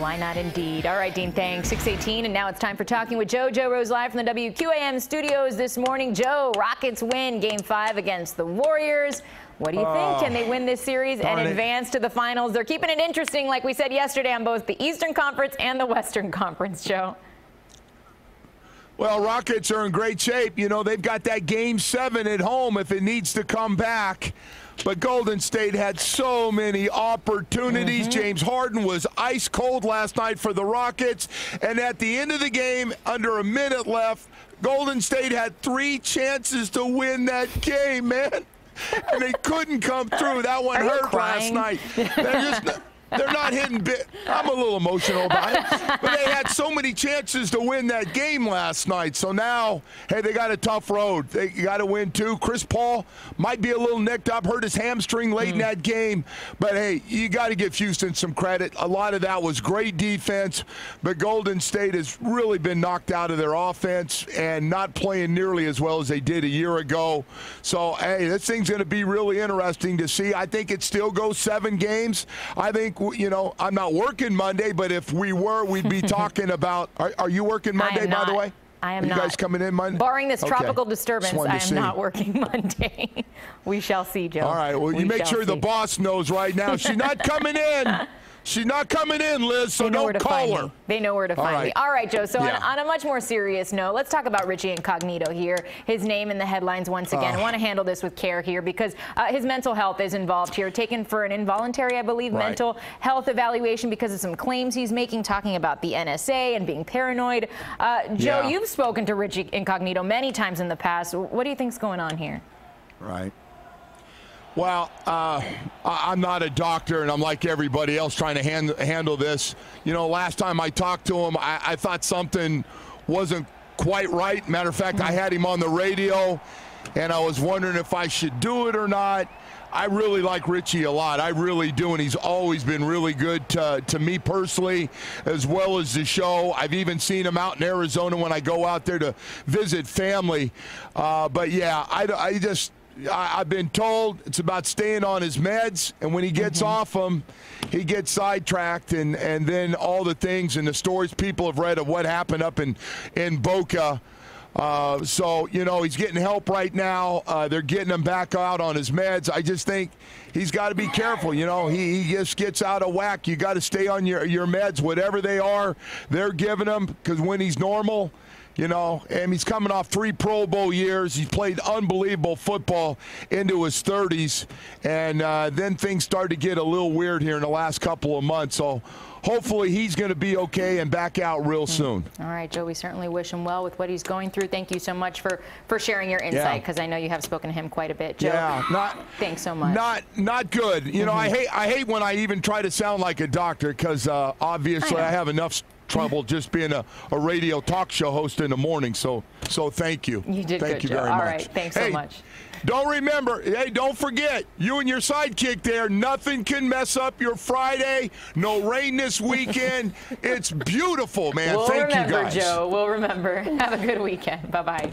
Why not indeed? All right, Dean, thanks. 6:18, and now it's time for Talking with Joe. Joe Rose live from the WQAM studios this morning. Joe, Rockets win Game 5 against the Warriors. What do you think? Can they win this series and advance to the finals? They're keeping it interesting, like we said yesterday, on both the Eastern Conference and the Western Conference, Joe. Well, Rockets are in great shape. You know, they've got that Game 7 at home if it needs to come back. But Golden State had so many opportunities. James Harden was ice cold last night for the Rockets. And at the end of the game, under a minute left, Golden State had 3 chances to win that game, man. And they couldn't come through. That one hurt last night. They're not hitting bit. I'm a little emotional about it. But they had so many chances to win that game last night. So now, hey, they got a tough road. They got to win, too. Chris Paul might be a little nicked up, hurt his hamstring late in that game. But, hey, you got to give Houston some credit. A lot of that was great defense. But Golden State has really been knocked out of their offense and not playing nearly as well as they did a year ago. So, hey, this thing's going to be really interesting to see. I think it still goes 7 games. I think, you know, I'm not working Monday, but if we were, we'd be talking about – are you working Monday, by the way? I am not. Are you guys coming in Monday? Barring this tropical disturbance, I am not working Monday. We shall see, Joe. All right. Well, you make sure the boss knows right now. She's not coming in. She's not coming in, Liz, so don't call her. They know where to find me. All right, Joe. So on a much more serious note, let's talk about Richie Incognito here. His name in the headlines once again. I want to handle this with care here because his mental health is involved here. Taken for an involuntary, I believe, mental health evaluation because of some claims he's making, talking about the NSA and being paranoid. Joe, you've spoken to Richie Incognito many times in the past. What do you think's going on here? Right. Well, I'm not a doctor, and I'm like everybody else trying to handle this. You know, last time I talked to him, I thought something wasn't quite right. Matter of fact, I had him on the radio, and I was wondering if I should do it or not. I really like Richie a lot. I really do, and he's always been really good to me personally, as well as the show. I've even seen him out in Arizona when I go out there to visit family. But, yeah, I've been told it's about staying on his meds, and when he gets off them, he gets sidetracked, and then all the things and the stories people have read of what happened up in Boca. So, you know, he's getting help right now. They're getting him back out on his meds. I just think he's got to be careful. You know, he just gets out of whack. You got to stay on your meds, whatever they are. They're giving him, because when he's normal, you know, and he's coming off 3 Pro Bowl years. He's played unbelievable football into his 30s. And then things started to get a little weird here in the last couple of months. So hopefully he's going to be okay and back out real soon. All right, Joe, we certainly wish him well with what he's going through. Thank you so much for sharing your insight, because I know you have spoken to him quite a bit. Joe, thanks so much. Not good. You know, I hate when I even try to sound like a doctor, because obviously I have enough trouble just being a radio talk show host in the morning. So thank you. You did thank good, you Joe. very much. All right, thanks so much. Don't forget, you and your sidekick there, nothing can mess up your Friday. No rain this weekend. It's beautiful, man. We'll thank you, guys. We'll remember, Joe. We'll remember. Have a good weekend. Bye-bye.